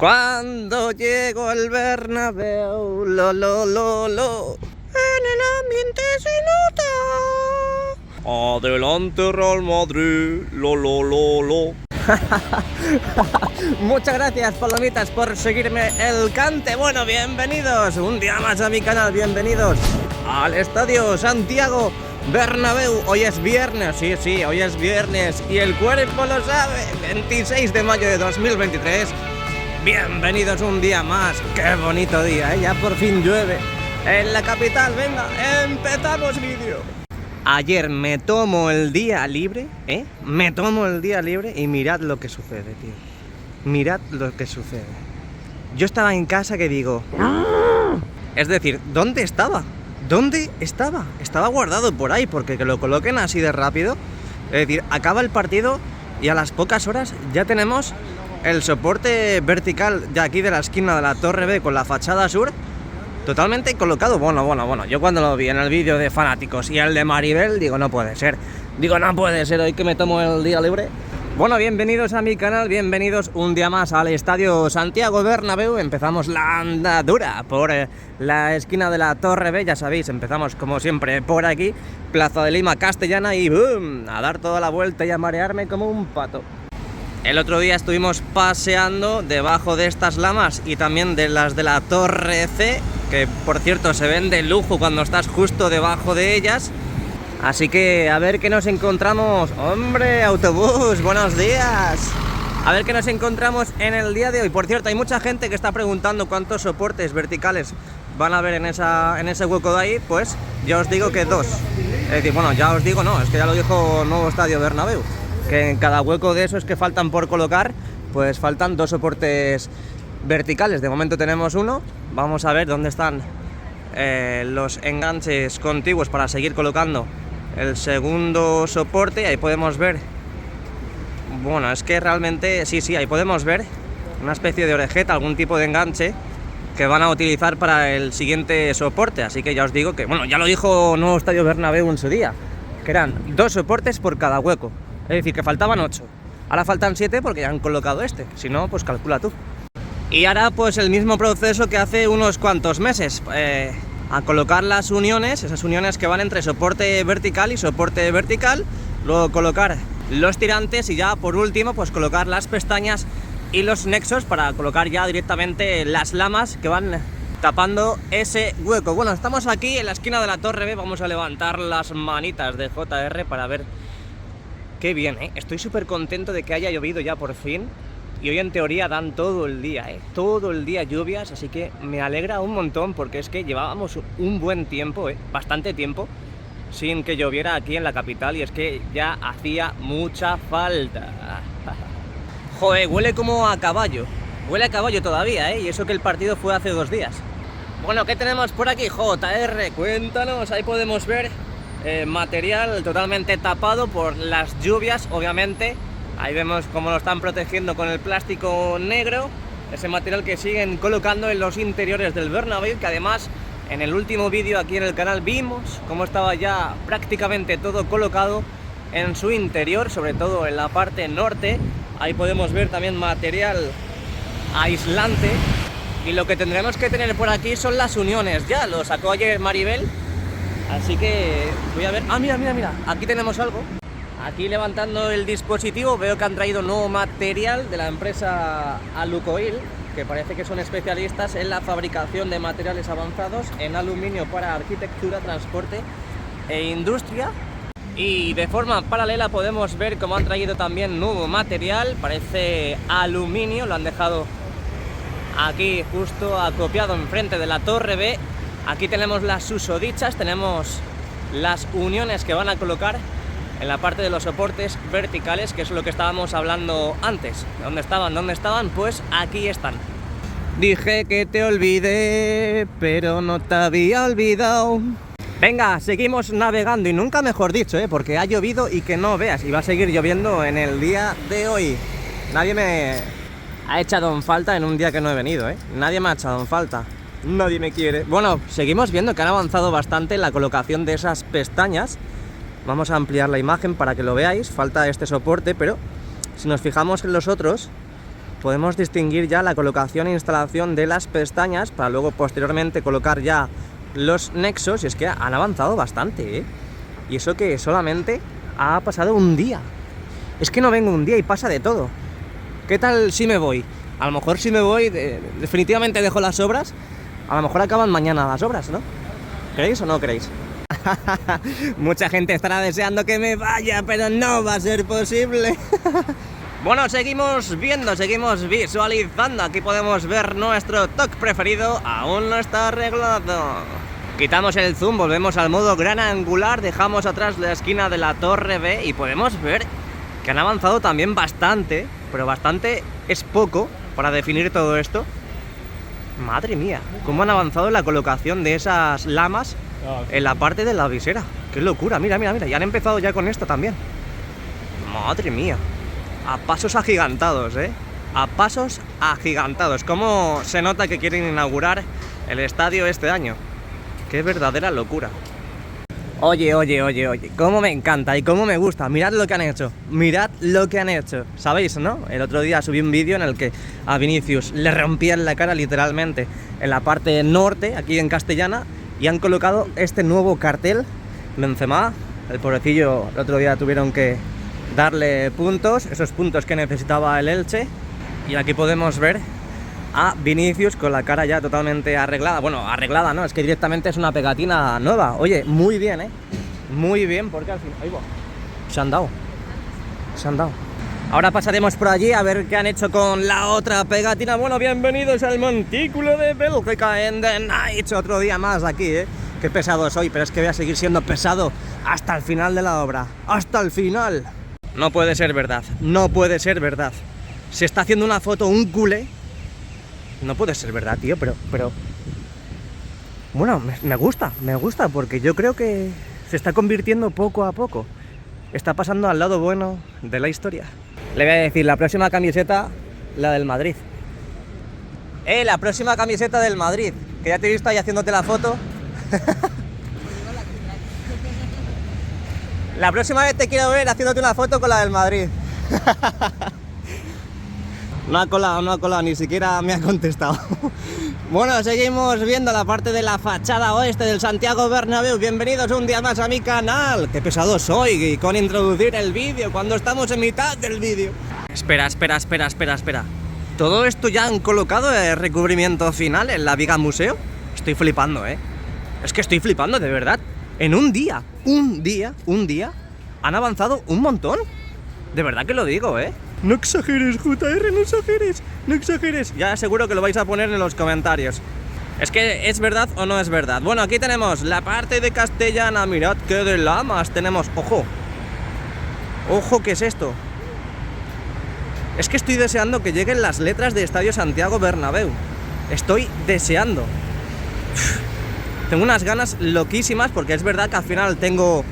Cuando llegó el Bernabéu, lo. En el ambiente se nota. Adelante Real Madrid, lo. Muchas gracias, palomitas, por seguirme el cante. Bueno, bienvenidos un día más a mi canal, bienvenidos al Estadio Santiago Bernabéu. Hoy es viernes, sí, hoy es viernes y el cuerpo lo sabe. 26 de mayo de 2023. Bienvenidos un día más. Qué bonito día, ¿eh? Ya por fin llueve en la capital. Venga, empezamos vídeo. Ayer me tomo el día libre, Me tomo el día libre y mirad lo que sucede, tío. Mirad lo que sucede. Yo estaba en casa que digo... Es decir, ¿dónde estaba? ¿Dónde estaba? Estaba guardado por ahí, porque que lo coloquen así de rápido. Es decir, acaba el partido y a las pocas horas ya tenemos el soporte vertical de aquí de la esquina de la Torre B con la fachada sur totalmente colocado. Bueno, yo cuando lo vi en el vídeo de Fanáticos y el de Maribel, digo, no puede ser, hoy que me tomo el día libre. Bueno, bienvenidos a mi canal, bienvenidos un día más al Estadio Santiago Bernabéu. Empezamos la andadura por la esquina de la Torre B, ya sabéis, empezamos como siempre por aquí, Plaza de Lima Castellana y ¡boom!, a dar toda la vuelta y a marearme como un pato. El otro día estuvimos paseando debajo de estas lamas y también de las de la Torre C, que por cierto se ven de lujo cuando estás justo debajo de ellas. Así que a ver qué nos encontramos. ¡Hombre, autobús! ¡Buenos días! A ver qué nos encontramos en el día de hoy. Por cierto, hay mucha gente que está preguntando cuántos soportes verticales van a haber en ese hueco de ahí. Pues ya os digo que 2. Es decir, bueno, ya os digo, no, es que ya lo dijo Nuevo Estadio Bernabéu, que en cada hueco de esos que faltan por colocar, pues faltan 2 soportes verticales. De momento tenemos uno. Vamos a ver dónde están los enganches contiguos para seguir colocando el segundo soporte. Ahí podemos ver, bueno, es que realmente sí, ahí podemos ver una especie de orejeta, algún tipo de enganche que van a utilizar para el siguiente soporte. Así que ya os digo que, bueno, ya lo dijo Nuevo Estadio Bernabéu en su día, que eran 2 soportes por cada hueco. Es decir, que faltaban 8. Ahora faltan 7 porque ya han colocado este. Si no, pues calcula tú. Y ahora pues el mismo proceso que hace unos cuantos meses. A colocar las uniones, esas uniones que van entre soporte vertical y soporte vertical. Luego colocar los tirantes y ya por último pues colocar las pestañas y los nexos para colocar ya directamente las lamas que van tapando ese hueco. Bueno, estamos aquí en la esquina de la Torre B. Vamos a levantar las manitas de JR para ver... Qué bien, Estoy súper contento de que haya llovido ya por fin. Y hoy en teoría dan todo el día, todo el día lluvias, así que me alegra un montón porque es que llevábamos un buen tiempo, bastante tiempo, sin que lloviera aquí en la capital y es que ya hacía mucha falta. Joder, huele como a caballo, huele a caballo todavía, y eso que el partido fue hace 2 días. Bueno, ¿qué tenemos por aquí, JR? Cuéntanos, ahí podemos ver... material totalmente tapado por las lluvias, obviamente. Ahí vemos cómo lo están protegiendo con el plástico negro, ese material que siguen colocando en los interiores del Bernabéu, que además en el último vídeo aquí en el canal vimos cómo estaba ya prácticamente todo colocado en su interior, sobre todo en la parte norte. Ahí podemos ver también material aislante y lo que tendremos que tener por aquí son las uniones. Ya lo sacó ayer Maribel. Así que voy a ver... Ah, mira, aquí tenemos algo. Aquí levantando el dispositivo veo que han traído nuevo material de la empresa Alucoil, que parece que son especialistas en la fabricación de materiales avanzados en aluminio para arquitectura, transporte e industria. Y de forma paralela podemos ver cómo han traído también nuevo material, parece aluminio, lo han dejado aquí justo acopiado enfrente de la Torre B. Aquí tenemos las susodichas, tenemos las uniones que van a colocar en la parte de los soportes verticales, que es lo que estábamos hablando antes. ¿Dónde estaban? Pues aquí están. Dije que te olvidé, pero no te había olvidado. Venga, seguimos navegando y nunca mejor dicho, porque ha llovido y que no veas, y va a seguir lloviendo en el día de hoy. Nadie me ha echado en falta en un día que no he venido, Nadie me ha echado en falta. Nadie me quiere. Bueno, seguimos viendo que han avanzado bastante en la colocación de esas pestañas. Vamos a ampliar la imagen para que lo veáis. Falta este soporte, pero si nos fijamos en los otros, podemos distinguir ya la colocación e instalación de las pestañas para luego posteriormente colocar ya los nexos. Y es que han avanzado bastante, ¿eh? Y eso que solamente ha pasado un día. Es que no vengo un día y pasa de todo. ¿Qué tal si me voy? A lo mejor si me voy, definitivamente dejo las obras. A lo mejor acaban mañana las obras, ¿no? ¿Creéis o no creéis? Mucha gente estará deseando que me vaya, pero no va a ser posible. Bueno, seguimos viendo, seguimos visualizando. Aquí podemos ver nuestro toque preferido. Aún no está arreglado. Quitamos el zoom, volvemos al modo gran angular. Dejamos atrás la esquina de la torre B y podemos ver que han avanzado también bastante. Pero bastante es poco para definir todo esto. Madre mía, cómo han avanzado en la colocación de esas lamas en la parte de la visera. Qué locura, mira, mira, mira. Y han empezado ya con esto también. Madre mía. A pasos agigantados, ¿eh? A pasos agigantados. ¿Cómo se nota que quieren inaugurar el estadio este año? Qué verdadera locura. Oye, oye, oye, oye, cómo me encanta y cómo me gusta. Mirad lo que han hecho, mirad lo que han hecho. ¿Sabéis, no? El otro día subí un vídeo en el que a Vinicius le rompían la cara literalmente en la parte norte, aquí en Castellana, y han colocado este nuevo cartel. Benzema, el pobrecillo, el otro día tuvieron que darle puntos, esos puntos que necesitaba el Elche. Y aquí podemos ver a Vinicius con la cara ya totalmente arreglada. Bueno, arreglada no, es que directamente es una pegatina nueva. Oye, muy bien, ¿eh? Muy bien, porque al fin... Ahí va. Se han dado. Se han dado. Ahora pasaremos por allí a ver qué han hecho con la otra pegatina. Bueno, bienvenidos al Montículo de Bélgica en The Night. Otro día más aquí, ¿eh? Qué pesado soy, pero es que voy a seguir siendo pesado hasta el final de la obra. ¡Hasta el final! No puede ser verdad. No puede ser verdad. Se está haciendo una foto un culé. No puede ser verdad, tío, pero... Bueno, me gusta, porque yo creo que se está convirtiendo poco a poco. Está pasando al lado bueno de la historia. Le voy a decir, la próxima camiseta, la del Madrid. La próxima camiseta del Madrid, que ya te he visto ahí haciéndote la foto. La próxima vez te quiero ver haciéndote una foto con la del Madrid. No ha colado, ni siquiera me ha contestado. Bueno, seguimos viendo la parte de la fachada oeste del Santiago Bernabéu. Bienvenidos un día más a mi canal. Qué pesado soy con introducir el vídeo cuando estamos en mitad del vídeo. Espera. ¿Todo esto ya han colocado el recubrimiento final en la viga museo? Estoy flipando, ¿eh? Es que estoy flipando, de verdad. En un día, han avanzado un montón. De verdad que lo digo, ¿eh? No exageres, JR, no exageres. Ya seguro que lo vais a poner en los comentarios. Es que, ¿es verdad o no es verdad? Bueno, aquí tenemos la parte de Castellana. Mirad qué de lamas tenemos. ¡Ojo! ¡Ojo! ¿Qué es esto? Es que estoy deseando que lleguen las letras de Estadio Santiago Bernabéu. Estoy deseando. Tengo unas ganas loquísimas, porque es verdad que al final tengo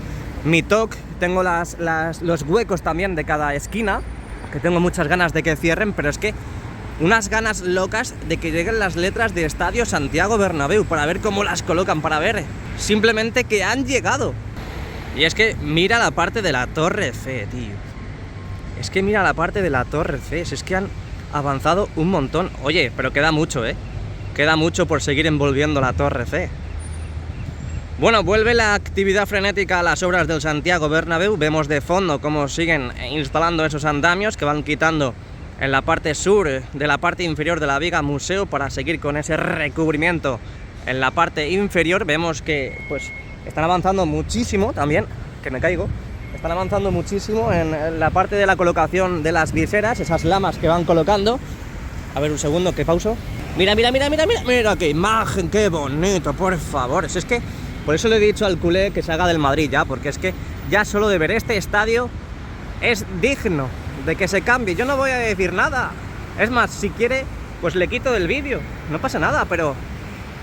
mi toque, tengo los huecos también de cada esquina, que tengo muchas ganas de que cierren, pero es que unas ganas locas de que lleguen las letras de Estadio Santiago Bernabéu, para ver cómo las colocan, para ver simplemente que han llegado. Y es que mira la parte de la Torre C, tío. Es que mira la parte de la Torre C, es que han avanzado un montón. Oye, pero queda mucho, ¿eh? Queda mucho por seguir envolviendo la Torre C. Bueno, vuelve la actividad frenética a las obras del Santiago Bernabéu. Vemos de fondo cómo siguen instalando esos andamios que van quitando en la parte sur de la parte inferior de la viga museo para seguir con ese recubrimiento en la parte inferior. Vemos que pues están avanzando muchísimo también, que me caigo. Están avanzando muchísimo en la parte de la colocación de las viseras, esas lamas que van colocando. A ver, un segundo, que pauso. Mira qué imagen, qué bonito, por favor. Es que por eso le he dicho al culé que se haga del Madrid ya, porque es que ya solo de ver este estadio es digno de que se cambie. Yo no voy a decir nada. Es más, si quiere, pues le quito del vídeo. No pasa nada, pero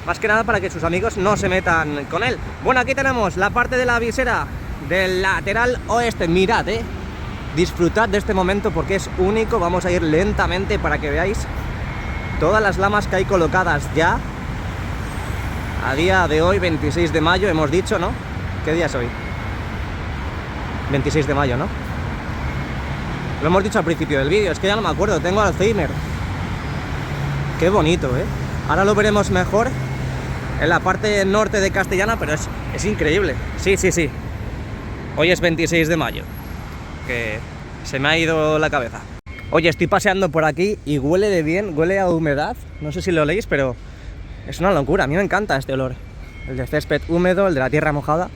más que nada para que sus amigos no se metan con él. Bueno, aquí tenemos la parte de la visera del lateral oeste. Mirad, disfrutad de este momento porque es único. Vamos a ir lentamente para que veáis todas las lamas que hay colocadas ya. A día de hoy, 26 de mayo, hemos dicho, ¿no? ¿Qué día es hoy? 26 de mayo, ¿no? Lo hemos dicho al principio del vídeo, es que ya no me acuerdo, tengo Alzheimer. Qué bonito, ¿eh? Ahora lo veremos mejor en la parte norte de Castellana, pero es increíble. Sí, sí, sí. Hoy es 26 de mayo, que se me ha ido la cabeza. Oye, estoy paseando por aquí y huele de bien, huele a humedad. No sé si lo oléis, pero es una locura. A mí me encanta este olor. El de césped húmedo, el de la tierra mojada.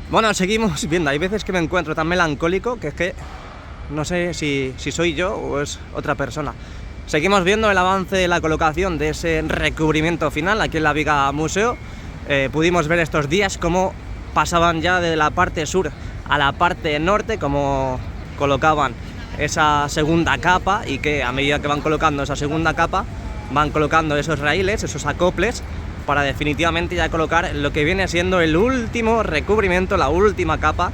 Bueno, seguimos viendo. Hay veces que me encuentro tan melancólico que es que no sé si soy yo o es otra persona. Seguimos viendo el avance de la colocación de ese recubrimiento final aquí en la Viga Museo. Pudimos ver estos días cómo pasaban ya de la parte sur a la parte norte, cómo colocaban esa segunda capa y que a medida que van colocando esa segunda capa van colocando esos raíles, esos acoples, para definitivamente ya colocar lo que viene siendo el último recubrimiento, la última capa,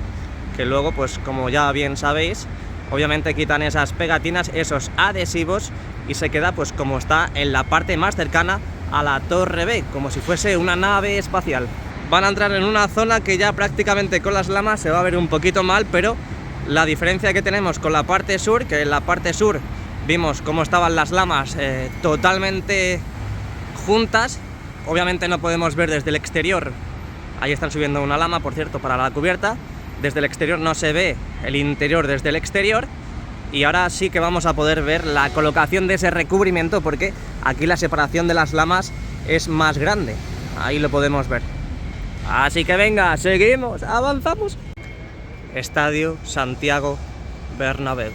que luego, pues como ya bien sabéis, obviamente quitan esas pegatinas, esos adhesivos, y se queda pues como está en la parte más cercana a la Torre B, como si fuese una nave espacial. Van a entrar en una zona que ya prácticamente con las lamas se va a ver un poquito mal, pero la diferencia que tenemos con la parte sur, que en la parte sur vimos cómo estaban las lamas totalmente juntas. Obviamente no podemos ver desde el exterior. Ahí están subiendo una lama, por cierto, para la cubierta. Desde el exterior no se ve el interior desde el exterior. Y ahora sí que vamos a poder ver la colocación de ese recubrimiento, porque aquí la separación de las lamas es más grande. Ahí lo podemos ver. Así que venga, seguimos, avanzamos. Estadio Santiago Bernabéu.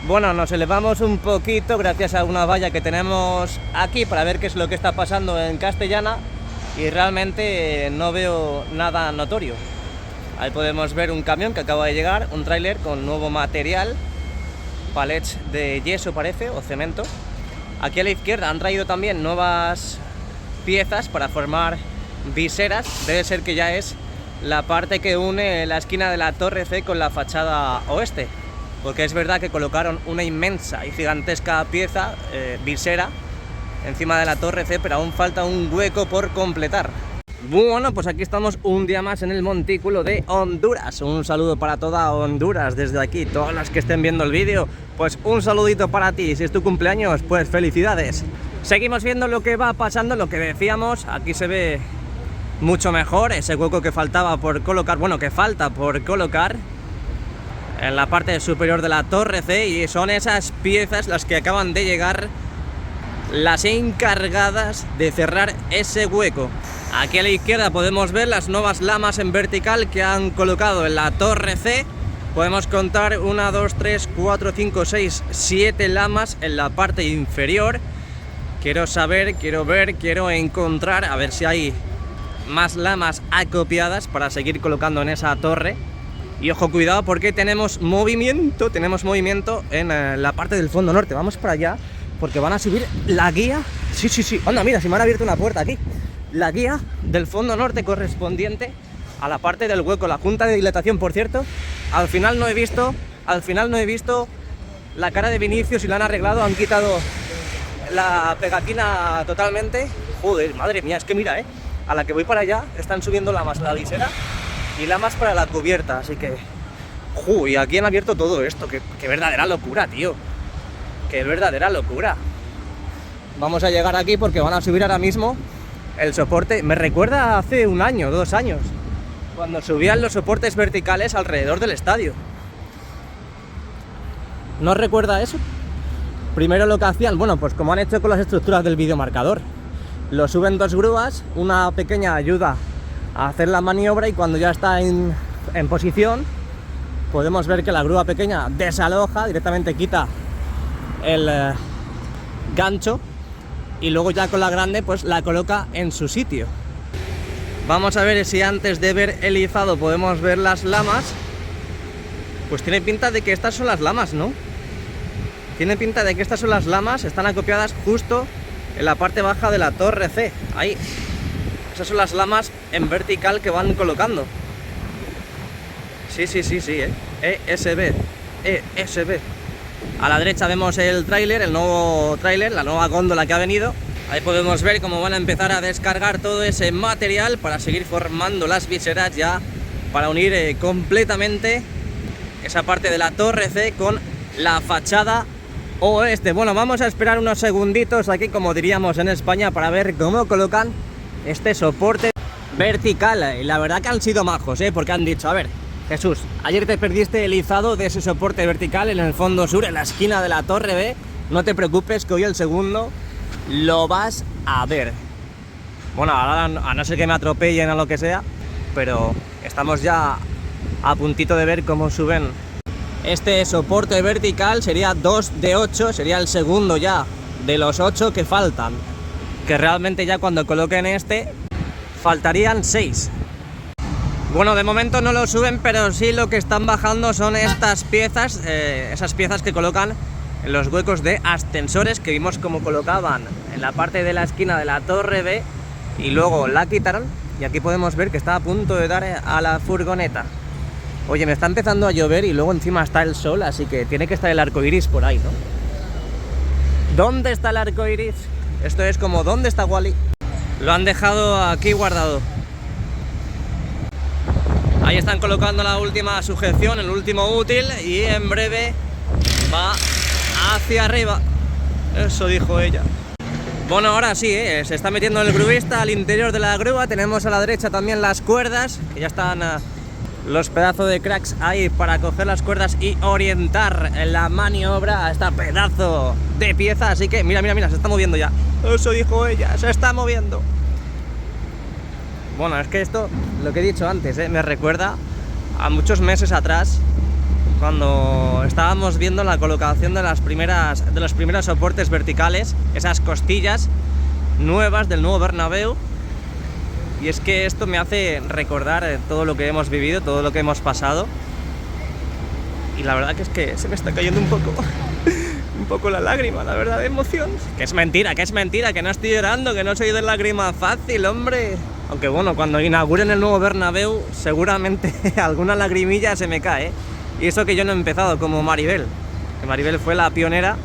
Bueno, nos elevamos un poquito gracias a una valla que tenemos aquí para ver qué es lo que está pasando en Castellana, y realmente no veo nada notorio. Ahí podemos ver un camión que acaba de llegar, un tráiler con nuevo material, palets de yeso parece, o cemento. Aquí a la izquierda han traído también nuevas piezas para formar viseras. Debe ser que ya es la parte que une la esquina de la Torre C con la fachada oeste, porque es verdad que colocaron una inmensa y gigantesca pieza, visera, encima de la Torre C, pero aún falta un hueco por completar. Bueno, pues aquí estamos un día más en el montículo de Honduras. Un saludo para toda Honduras desde aquí. Todos los que estén viendo el vídeo, pues un saludito para ti. Si es tu cumpleaños, pues felicidades. Seguimos viendo lo que va pasando, lo que decíamos. Aquí se ve mucho mejor ese hueco que faltaba por colocar, bueno, que falta por colocar en la parte superior de la Torre C, y son esas piezas las que acaban de llegar, las encargadas de cerrar ese hueco. Aquí a la izquierda podemos ver las nuevas lamas en vertical que han colocado en la Torre C. Podemos contar 1, 2, 3, 4, 5, 6, 7 lamas en la parte inferior. Quiero saber, quiero ver, quiero encontrar, a ver si hay más lamas acopiadas para seguir colocando en esa torre. Y ojo, cuidado, porque tenemos movimiento en la parte del fondo norte. Vamos para allá, porque van a subir la guía. Sí, sí, sí. Anda, mira, si me han abierto una puerta aquí. La guía del fondo norte correspondiente a la parte del hueco, la junta de dilatación, por cierto. Al final no he visto la cara de Vinicius y la han arreglado, han quitado la pegatina totalmente. Joder, madre mía, es que mira, a la que voy para allá están subiendo lamas a la visera y lamas para la cubierta, así que... y aquí han abierto todo esto, que verdadera locura, tío. Qué verdadera locura. Vamos a llegar aquí porque van a subir ahora mismo el soporte. Me recuerda hace 1 año, 2 años, cuando subían los soportes verticales alrededor del estadio. ¿No recuerda eso? Primero lo que hacían, bueno, pues como han hecho con las estructuras del videomarcador, lo suben 2 grúas, una pequeña ayuda a hacer la maniobra, y cuando ya está en posición podemos ver que la grúa pequeña desaloja, directamente quita el gancho, y luego ya con la grande pues la coloca en su sitio. Vamos a ver si antes de ver el izado podemos ver las lamas. Pues tiene pinta de que estas son las lamas, ¿no? Tiene pinta de que estas son las lamas, están acopiadas justo en la parte baja de la Torre C, ahí. Esas son las lamas en vertical que van colocando. Sí, sí, sí, sí, ESB. A la derecha vemos el tráiler, el nuevo tráiler, la nueva góndola que ha venido. Ahí podemos ver cómo van a empezar a descargar todo ese material para seguir formando las viseras, ya para unir completamente esa parte de la Torre C con la fachada oeste. Bueno, vamos a esperar unos segunditos aquí, como diríamos en España, para ver cómo colocan este soporte vertical. Y la verdad que han sido majos, porque han dicho, a ver, Jesús, ayer te perdiste el izado de ese soporte vertical en el fondo sur, en la esquina de la Torre B. No te preocupes que hoy el segundo lo vas a ver. Bueno, ahora a no ser que me atropellen o lo que sea, pero estamos ya a puntito de ver cómo suben este soporte vertical. Sería 2 de 8, sería el segundo ya de los 8 que faltan, que realmente ya cuando coloquen este faltarían 6. Bueno, de momento no lo suben, pero sí lo que están bajando son estas piezas, esas piezas que colocan en los huecos de ascensores, que vimos como colocaban en la parte de la esquina de la Torre B y luego la quitaron, y aquí podemos ver que está a punto de dar a la furgoneta. Oye, me está empezando a llover y luego encima está el sol, así que tiene que estar el arco iris por ahí, ¿no? ¿Dónde está el arco iris? Esto es como, ¿dónde está Wally? Lo han dejado aquí guardado. Ahí están colocando la última sujeción, el último útil, y en breve va hacia arriba. Eso dijo ella. Bueno, ahora sí, se está metiendo el gruista al interior de la grúa. Tenemos a la derecha también las cuerdas, que ya están los pedazos de cracks ahí para coger las cuerdas y orientar la maniobra a esta pedazo de pieza. Así que mira, mira, mira, se está moviendo ya. Eso dijo ella, se está moviendo. Bueno, es que esto, lo que he dicho antes, me recuerda a muchos meses atrás, cuando estábamos viendo la colocación de los primeros soportes verticales, esas costillas nuevas del nuevo Bernabéu. Y es que esto me hace recordar todo lo que hemos vivido, todo lo que hemos pasado. Y la verdad que es que se me está cayendo un poco la lágrima, la verdad, de emoción. Que es mentira, que no estoy llorando, que no soy de lágrima fácil, hombre. Aunque bueno, cuando inauguren el nuevo Bernabéu, seguramente alguna lagrimilla se me cae, Y eso que yo no he empezado como Maribel, que Maribel fue la pionera,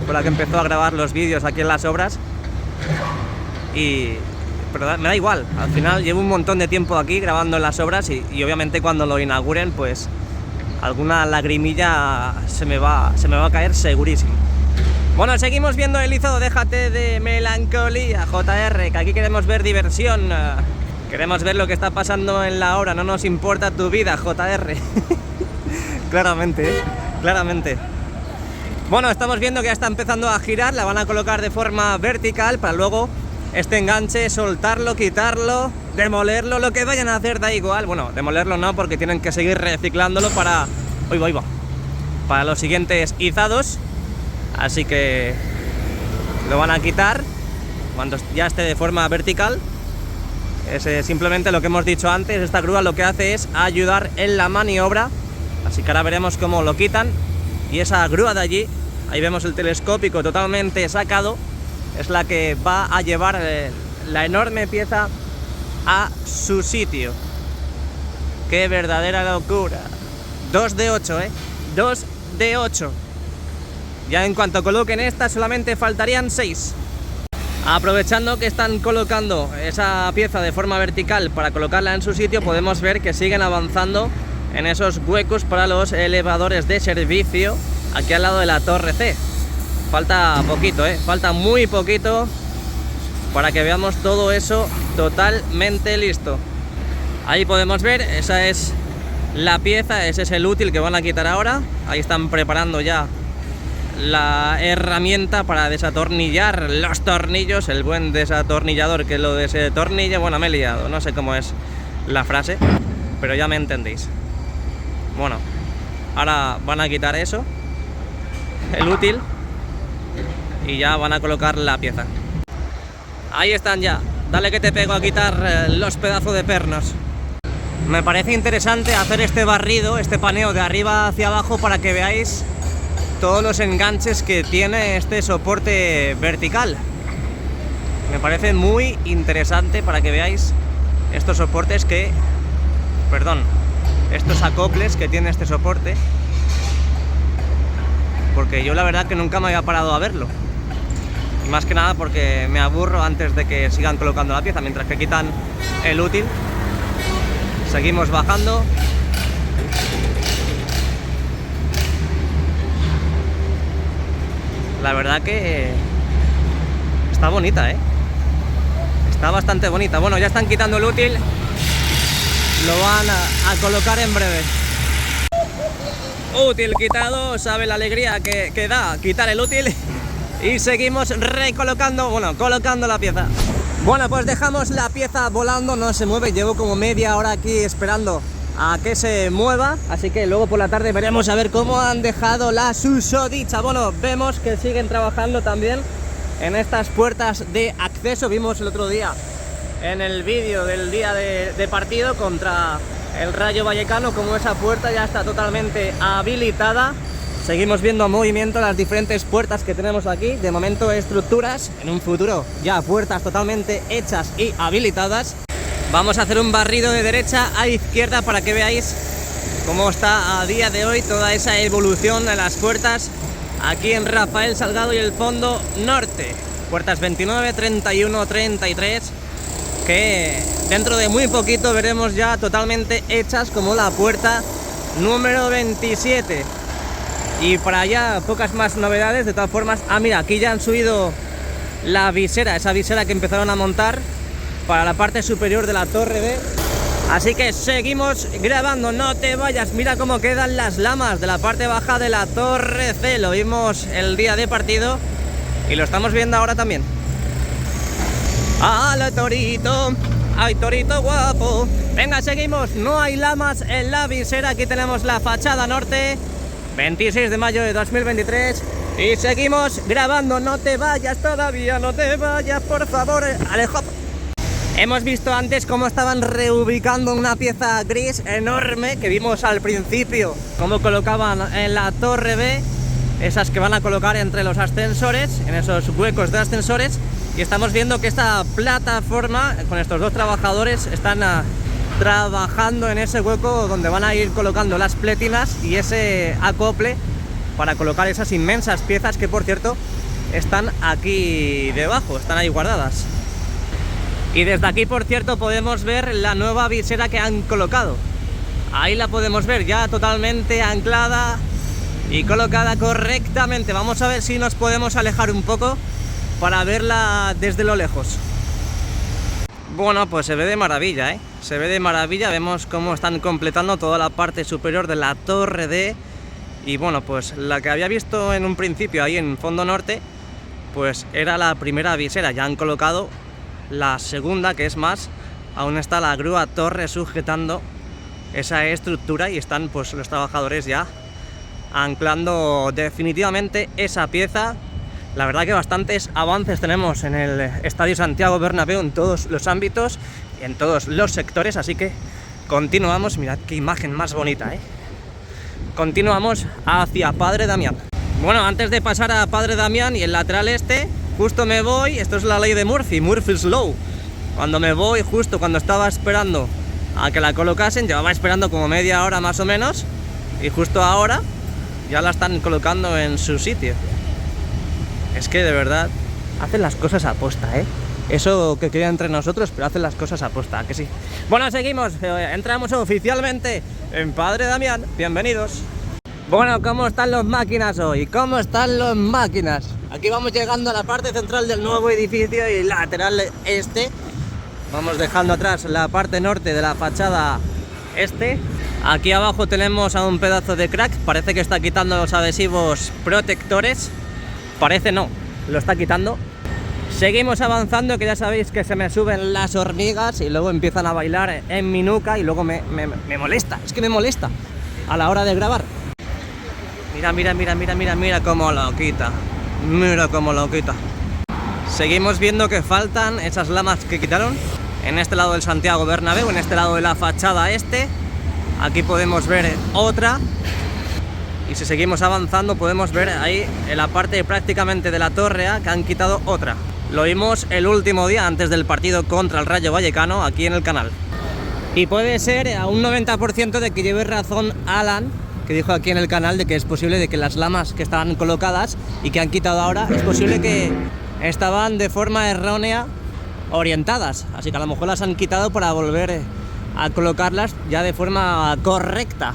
fue la que empezó a grabar los vídeos aquí en las obras. Pero me da igual, al final llevo un montón de tiempo aquí grabando en las obras y obviamente cuando lo inauguren, pues alguna lagrimilla se me va a caer segurísimo. Bueno, seguimos viendo el izado, déjate de melancolía, JR, que aquí queremos ver diversión, queremos ver lo que está pasando en la hora, no nos importa tu vida, JR. Claramente, claramente. Bueno, estamos viendo que ya está empezando a girar, la van a colocar de forma vertical para luego este enganche soltarlo, quitarlo, demolerlo, lo que vayan a hacer da igual. Bueno, demolerlo no, porque tienen que seguir reciclándolo para para los siguientes izados. Así que lo van a quitar cuando ya esté de forma vertical. Es simplemente lo que hemos dicho antes, esta grúa lo que hace es ayudar en la maniobra. Así que ahora veremos cómo lo quitan. Y esa grúa de allí, ahí vemos el telescópico totalmente sacado, es la que va a llevar la enorme pieza a su sitio. ¡Qué verdadera locura! 2 de 8, 2 de 8. Ya en cuanto coloquen esta solamente faltarían 6. Aprovechando que están colocando esa pieza de forma vertical para colocarla en su sitio, podemos ver que siguen avanzando en esos huecos para los elevadores de servicio aquí al lado de la Torre C. Falta poquito, falta muy poquito para que veamos todo eso totalmente listo. Ahí podemos ver, esa es la pieza, ese es el útil que van a quitar ahora. Ahí están preparando ya la herramienta para desatornillar los tornillos, el buen desatornillador que lo desatornilla. Bueno, me he liado, no sé cómo es la frase, pero ya me entendéis. Bueno, ahora van a quitar eso, el útil, y ya van a colocar la pieza. Ahí están ya, dale que te pego a quitar los pedazos de pernos. Me parece interesante hacer este barrido, este paneo de arriba hacia abajo para que veáis todos los enganches que tiene este soporte vertical. Me parece muy interesante para que veáis estos soportes estos acoples que tiene este soporte, porque yo la verdad que nunca me había parado a verlo. Y más que nada porque me aburro antes de que sigan colocando la pieza, mientras que quitan el útil. Seguimos bajando. la verdad que está bonita, ¿eh? Está bastante bonita. Bueno, ya están quitando el útil. Lo van a colocar en breve. Útil quitado, sabe la alegría que da quitar el útil. Y seguimos recolocando, bueno, colocando la pieza. Bueno, pues dejamos la pieza volando, no se mueve. Llevo como media hora aquí esperando a que se mueva. Así que luego por la tarde veremos a ver cómo han dejado la susodicha. Bueno, vemos que siguen trabajando también en estas puertas de acceso. Vimos el otro día en el vídeo del día de partido contra el Rayo Vallecano como esa puerta ya está totalmente habilitada. Seguimos viendo movimiento las diferentes puertas que tenemos aquí. De momento estructuras, en un futuro ya puertas totalmente hechas y habilitadas. Vamos a hacer un barrido de derecha a izquierda para que veáis cómo está a día de hoy toda esa evolución de las puertas aquí en Rafael Salgado y el fondo norte. Puertas 29, 31, 33, que dentro de muy poquito veremos ya totalmente hechas como la puerta número 27. Y para allá pocas más novedades, de todas formas. Ah, mira, aquí ya han subido la visera, esa visera que empezaron a montar para la parte superior de la torre B. Así que seguimos grabando, no te vayas. Mira cómo quedan las lamas de la parte baja de la torre C. Lo vimos el día de partido y lo estamos viendo ahora también. ¡Hala, torito! ¡Ay, torito guapo! Venga, seguimos. No hay lamas en la visera. Aquí tenemos la fachada norte, 26 de mayo de 2023. Y seguimos grabando. No te vayas todavía, no te vayas, por favor. Alejo. Hemos visto antes cómo estaban reubicando una pieza gris enorme que vimos al principio, cómo colocaban en la torre B, esas que van a colocar entre los ascensores, en esos huecos de ascensores. Y estamos viendo que esta plataforma, con estos dos trabajadores, están trabajando en ese hueco donde van a ir colocando las pletinas y ese acople para colocar esas inmensas piezas que, por cierto, están aquí debajo, están ahí guardadas. Y desde aquí, por cierto, podemos ver la nueva visera que han colocado. Ahí la podemos ver ya totalmente anclada y colocada correctamente. Vamos a ver si nos podemos alejar un poco para verla desde lo lejos. Bueno, pues se ve de maravilla, ¿eh? Se ve de maravilla. Vemos cómo están completando toda la parte superior de la torre D. Y bueno, pues la que había visto en un principio ahí en fondo norte, pues era la primera visera. Ya han colocado la segunda, que es más, aún está la grúa torre sujetando esa estructura y están pues los trabajadores ya anclando definitivamente esa pieza. La verdad que bastantes avances tenemos en el Estadio Santiago Bernabéu en todos los ámbitos y en todos los sectores, así que continuamos. Mirad qué imagen más bonita, ¿eh? Continuamos hacia Padre Damián. Bueno, antes de pasar a Padre Damián y el lateral este, justo me voy, esto es la ley de Murphy, Murphy's Law. Cuando me voy, justo cuando estaba esperando a que la colocasen, llevaba esperando como media hora más o menos, y justo ahora ya la están colocando en su sitio. Es que de verdad hacen las cosas a posta, ¿eh? Eso que queda entre nosotros, pero hacen las cosas a posta, ¿a que sí? Bueno, seguimos, entramos oficialmente en Padre Damián, bienvenidos. Bueno, ¿cómo están los máquinas hoy? ¿Cómo están los máquinas? Aquí vamos llegando a la parte central del nuevo edificio y lateral este. Vamos dejando atrás la parte norte de la fachada este. Aquí abajo tenemos a un pedazo de crack. Parece que está quitando los adhesivos protectores. Parece no, lo está quitando. Seguimos avanzando, que ya sabéis que se me suben las hormigas y luego empiezan a bailar en mi nuca y luego me molesta. Es que me molesta a la hora de grabar. Mira cómo lo quita. Mira cómo lo quita. Seguimos viendo que faltan esas lamas que quitaron en este lado del Santiago Bernabéu, en este lado de la fachada este. Aquí podemos ver otra. Y si seguimos avanzando podemos ver ahí en la parte prácticamente de la torre A que han quitado otra. Lo vimos el último día antes del partido contra el Rayo Vallecano aquí en el canal. Y puede ser a un 90% de que lleve razón Alan, que dijo aquí en el canal de que es posible de que las lamas que estaban colocadas y que han quitado ahora, es posible que estaban de forma errónea orientadas, así que a lo mejor las han quitado para volver a colocarlas ya de forma correcta.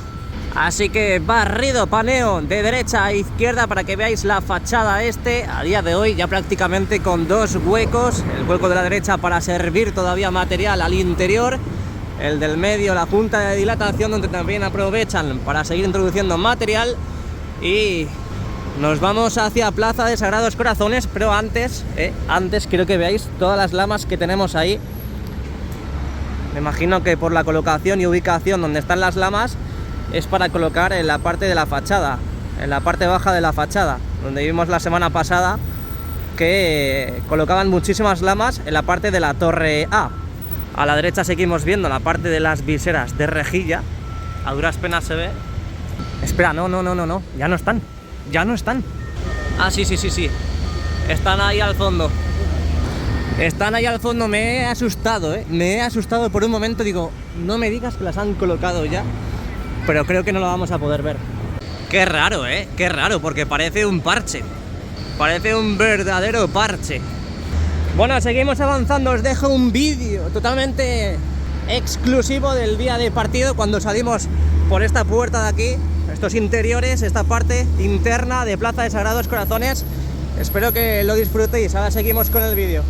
Así que barrido, paneo de derecha a izquierda para que veáis la fachada este, a día de hoy ya prácticamente con dos huecos, el hueco de la derecha para servir todavía material al interior, el del medio la junta de dilatación donde también aprovechan para seguir introduciendo material, y nos vamos hacia Plaza de Sagrados Corazones, pero antes quiero que veáis todas las lamas que tenemos ahí. Me imagino que por la colocación y ubicación donde están las lamas es para colocar en la parte de la fachada, en la parte baja de la fachada, donde vimos la semana pasada que colocaban muchísimas lamas en la parte de la torre A. A la derecha seguimos viendo la parte de las viseras de rejilla, a duras penas se ve. Espera, no, ya no están, Ah, sí, están ahí al fondo. Están ahí al fondo, me he asustado, me he asustado por un momento, digo, no me digas que las han colocado ya. Pero creo que no lo vamos a poder ver. Qué raro, qué raro, porque parece un parche. Parece un verdadero parche. Bueno, seguimos avanzando, os dejo un vídeo totalmente exclusivo del día de partido, cuando salimos por esta puerta de aquí, estos interiores, esta parte interna de Plaza de Sagrados Corazones. Espero que lo disfrutéis, ahora seguimos con el vídeo.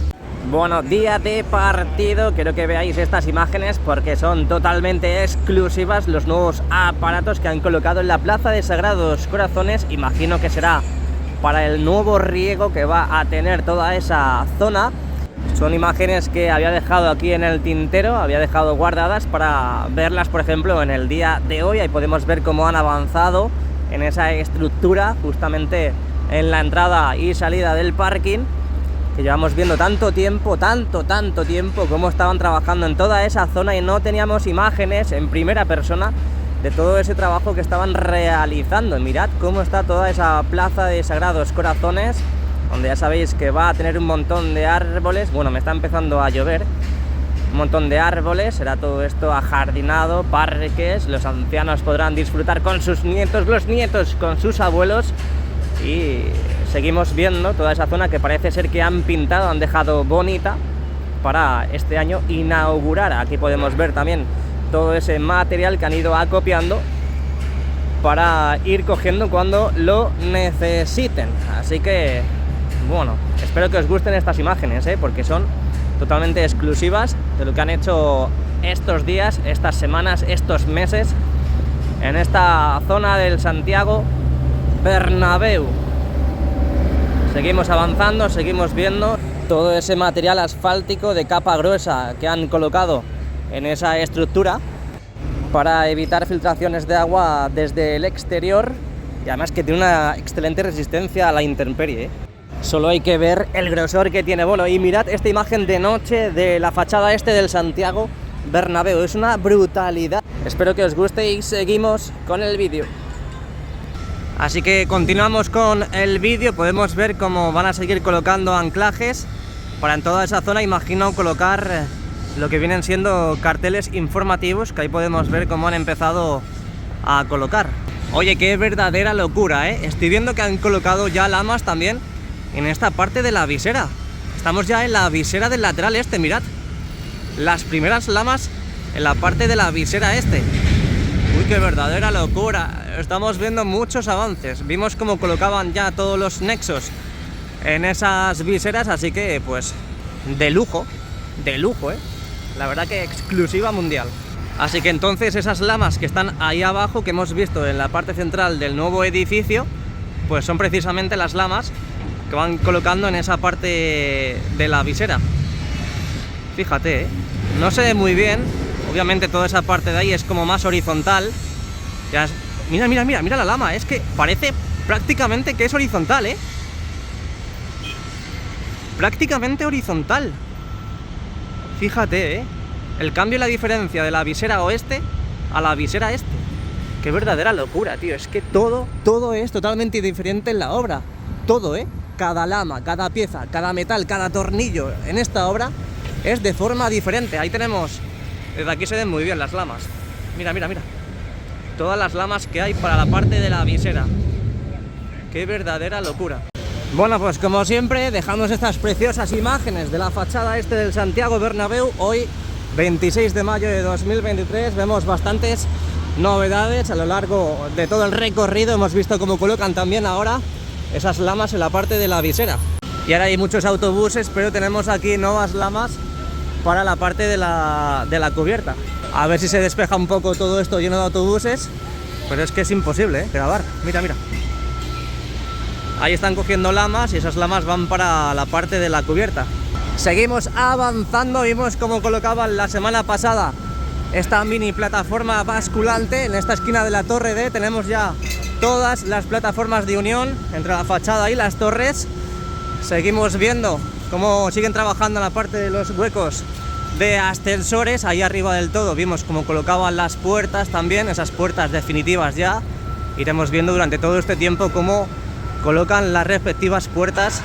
Bueno, día de partido, quiero que veáis estas imágenes porque son totalmente exclusivas, los nuevos aparatos que han colocado en la Plaza de Sagrados Corazones. Imagino que será para el nuevo riego que va a tener toda esa zona. Son imágenes que había dejado aquí en el tintero, había dejado guardadas para verlas, por ejemplo, en el día de hoy. Ahí podemos ver cómo han avanzado en esa estructura, justamente en la entrada y salida del parking, que llevamos viendo tanto tiempo, cómo estaban trabajando en toda esa zona y no teníamos imágenes en primera persona de todo ese trabajo que estaban realizando. Mirad cómo está toda esa Plaza de Sagrados Corazones, donde ya sabéis que va a tener un montón de árboles. Bueno, me está empezando a llover, un montón de árboles, será todo esto ajardinado, parques, los ancianos podrán disfrutar con sus nietos, los nietos con sus abuelos, y seguimos viendo toda esa zona que parece ser que han pintado, han dejado bonita para este año inaugurar. Aquí podemos ver también todo ese material que han ido acopiando para ir cogiendo cuando lo necesiten. Así que, bueno, espero que os gusten estas imágenes, porque son totalmente exclusivas de lo que han hecho estos días, estas semanas, estos meses en esta zona del Santiago Bernabéu. Seguimos avanzando, seguimos viendo todo ese material asfáltico de capa gruesa que han colocado en esa estructura para evitar filtraciones de agua desde el exterior, y además que tiene una excelente resistencia a la intemperie. Solo hay que ver el grosor que tiene. Bueno, y mirad esta imagen de noche de la fachada este del Santiago Bernabéu, es una brutalidad. Espero que os guste y seguimos con el vídeo. Así que continuamos con el vídeo, podemos ver cómo van a seguir colocando anclajes para en toda esa zona. Imagino colocar lo que vienen siendo carteles informativos, que ahí podemos ver cómo han empezado a colocar. Oye, qué verdadera locura, Estoy viendo que han colocado ya lamas también en esta parte de la visera. Estamos ya en la visera del lateral este, mirad. Las primeras lamas en la parte de la visera este. Uy, qué verdadera locura. Estamos viendo muchos avances. Vimos cómo colocaban ya todos los nexos en esas viseras, así que pues de lujo, la verdad que exclusiva mundial. Así que entonces esas lamas que están ahí abajo, que hemos visto en la parte central del nuevo edificio, pues son precisamente las lamas que van colocando en esa parte de la visera. Fíjate, no se ve muy bien. Obviamente toda esa parte de ahí es como más horizontal. Ya es... Mira la lama, es que parece prácticamente que es horizontal, prácticamente horizontal. Fíjate, el cambio y la diferencia de la visera oeste a la visera este. Qué verdadera locura, tío. Es que todo es totalmente diferente en la obra. Todo, cada lama, cada pieza, cada metal, cada tornillo en esta obra es de forma diferente. Ahí tenemos, desde aquí se ven muy bien las lamas. Mira. Todas las lamas que hay para la parte de la visera. Qué verdadera locura. Bueno, pues como siempre, dejamos estas preciosas imágenes de la fachada este del Santiago Bernabéu. Hoy, 26 de mayo de 2023, vemos bastantes novedades a lo largo de todo el recorrido. Hemos visto cómo colocan también ahora esas lamas en la parte de la visera. Y ahora hay muchos autobuses, pero tenemos aquí nuevas lamas para la parte de la cubierta. A ver si se despeja un poco todo esto lleno de autobuses, pero es que es imposible, grabar. Mira, mira. Ahí están cogiendo lamas y esas lamas van para la parte de la cubierta. Seguimos avanzando, vimos cómo colocaban la semana pasada esta mini plataforma basculante. En esta esquina de la Torre D tenemos ya todas las plataformas de unión entre la fachada y las torres. Seguimos viendo cómo siguen trabajando en la parte de los huecos de ascensores. Ahí arriba del todo vimos cómo colocaban las puertas también, esas puertas definitivas ya. Iremos viendo durante todo este tiempo cómo colocan las respectivas puertas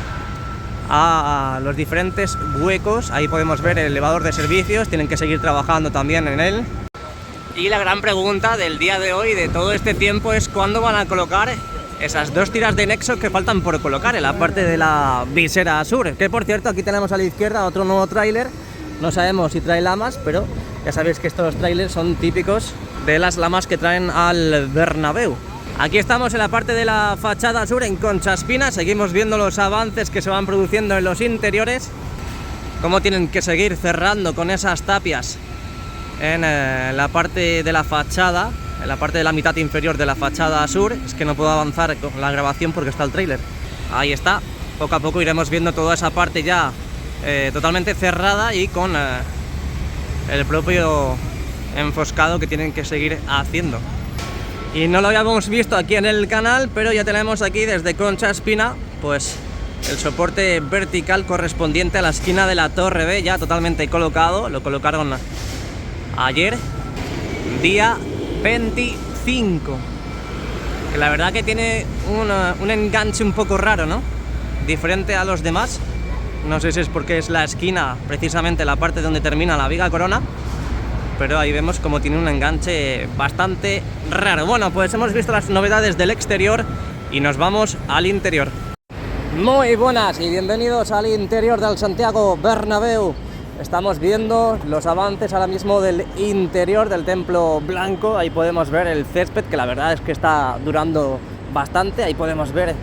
a los diferentes huecos. Ahí podemos ver el elevador de servicios, tienen que seguir trabajando también en él. Y la gran pregunta del día de hoy, de todo este tiempo, es cuándo van a colocar esas dos tiras de nexo que faltan por colocar en la parte de la visera sur. Que por cierto, aquí tenemos a la izquierda otro nuevo tráiler. No sabemos si trae lamas, pero ya sabéis que estos trailers son típicos de las lamas que traen al Bernabéu. Aquí estamos en la parte de la fachada sur, en Concha Espina. Seguimos viendo los avances que se van produciendo en los interiores, cómo tienen que seguir cerrando con esas tapias en la parte de la fachada, en la parte de la mitad inferior de la fachada sur. Es que no puedo avanzar con la grabación porque está el tráiler. Ahí está, poco a poco iremos viendo toda esa parte ya totalmente cerrada y con el propio enfoscado que tienen que seguir haciendo. Y no lo habíamos visto aquí en el canal, pero ya tenemos aquí desde Concha Espina pues el soporte vertical correspondiente a la esquina de la Torre B, ya totalmente colocado. Lo colocaron ayer, día 25, que la verdad que tiene un enganche un poco raro, ¿no? Diferente a los demás. No sé si es porque es la esquina, precisamente la parte donde termina la viga corona, pero ahí vemos como tiene un enganche bastante raro. Bueno, pues hemos visto las novedades del exterior y nos vamos al interior. Muy buenas y bienvenidos al interior del Santiago Bernabéu. Estamos viendo los avances ahora mismo del interior del Templo Blanco. Ahí podemos ver el césped, que la verdad es que está durando bastante. Ahí podemos ver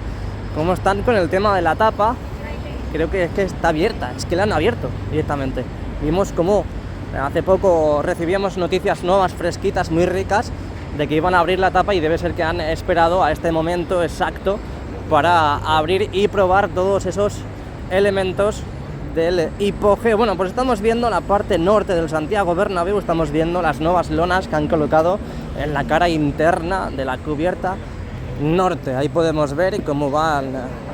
cómo están con el tema de la tapa. Creo que es que está abierta, es que la han abierto directamente. Vimos cómo hace poco recibíamos noticias nuevas, fresquitas, muy ricas, de que iban a abrir la tapa, y debe ser que han esperado a este momento exacto para abrir y probar todos esos elementos del hipogeo. Bueno, pues estamos viendo la parte norte del Santiago Bernabéu, estamos viendo las nuevas lonas que han colocado en la cara interna de la cubierta norte. Ahí podemos ver cómo va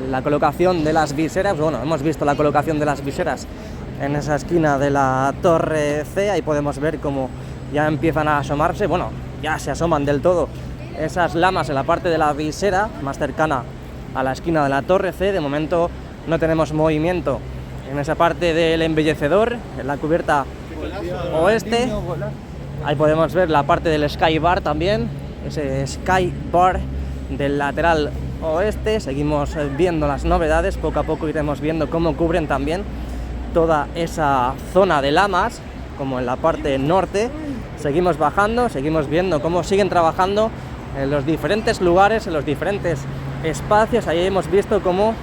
la colocación de las viseras. Bueno, hemos visto la colocación de las viseras en esa esquina de la Torre C. Ahí podemos ver cómo ya empiezan a asomarse, bueno, ya se asoman del todo esas lamas en la parte de la visera más cercana a la esquina de la Torre C. De momento no tenemos movimiento en esa parte del embellecedor, en la cubierta oeste. Ahí podemos ver la parte del Sky Bar también, ese Sky Bar del lateral oeste. Seguimos viendo las novedades, poco a poco iremos viendo cómo cubren también toda esa zona de lamas, como en la parte norte. Seguimos bajando, seguimos viendo cómo siguen trabajando en los diferentes lugares, en los diferentes espacios. Ahí hemos visto cómo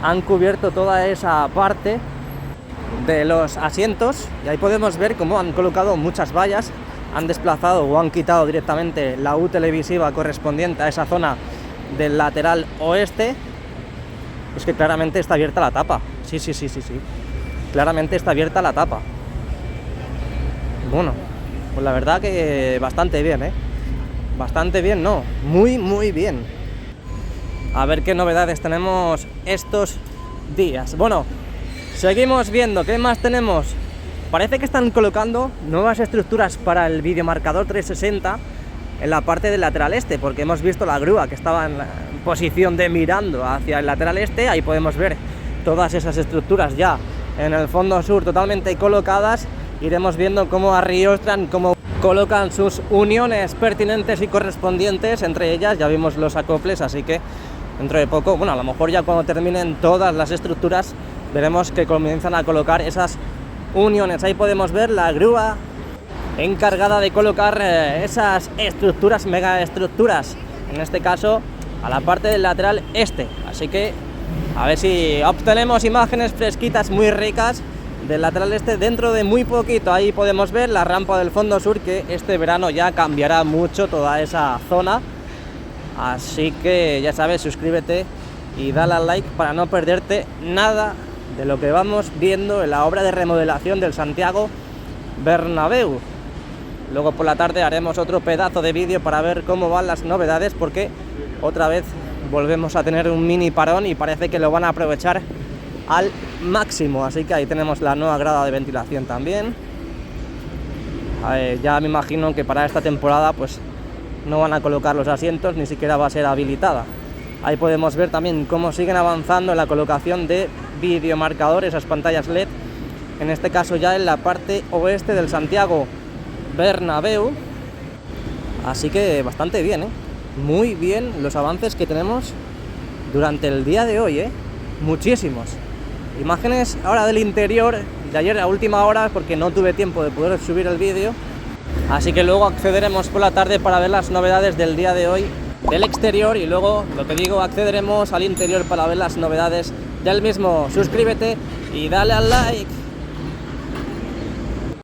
han cubierto toda esa parte de los asientos, y ahí podemos ver cómo han colocado muchas vallas, han desplazado o han quitado directamente la U televisiva correspondiente a esa zona del lateral oeste. Es que claramente está abierta la tapa, sí, claramente está abierta la tapa. Bueno, pues la verdad que bastante bien, bastante bien, no, muy bien. A ver qué novedades tenemos estos días. Bueno, seguimos viendo, ¿qué más tenemos? Parece que están colocando nuevas estructuras para el videomarcador 360 en la parte del lateral este, porque hemos visto la grúa que estaba en posición de mirando hacia el lateral este. Ahí podemos ver todas esas estructuras ya en el fondo sur totalmente colocadas. Iremos viendo cómo arriostran, cómo colocan sus uniones pertinentes y correspondientes entre ellas. Ya vimos los acoples, así que dentro de poco, bueno, a lo mejor ya cuando terminen todas las estructuras, veremos que comienzan a colocar esas uniones. Ahí podemos ver la grúa encargada de colocar esas estructuras, mega estructuras, en este caso a la parte del lateral este. Así que a ver si obtenemos imágenes fresquitas muy ricas del lateral este dentro de muy poquito. Ahí podemos ver la rampa del fondo sur, que este verano ya cambiará mucho toda esa zona. Así que ya sabes, suscríbete y dale al like para no perderte nada de lo que vamos viendo en la obra de remodelación del Santiago Bernabéu. Luego por la tarde haremos otro pedazo de vídeo para ver cómo van las novedades, porque otra vez volvemos a tener un mini parón y parece que lo van a aprovechar al máximo. Así que ahí tenemos la nueva grada de ventilación también. Ya me imagino que para esta temporada pues no van a colocar los asientos, ni siquiera va a ser habilitada. Ahí podemos ver también cómo siguen avanzando en la colocación de videomarcadores, esas pantallas LED, en este caso ya en la parte oeste del Santiago Bernabéu. Así que bastante bien, muy bien los avances que tenemos durante el día de hoy, muchísimos. Imágenes ahora del interior, de ayer a última hora, porque no tuve tiempo de poder subir el vídeo. Así que luego accederemos por la tarde para ver las novedades del día de hoy del exterior, y luego, lo que digo, accederemos al interior para ver las novedades del mismo. Suscríbete y dale al like.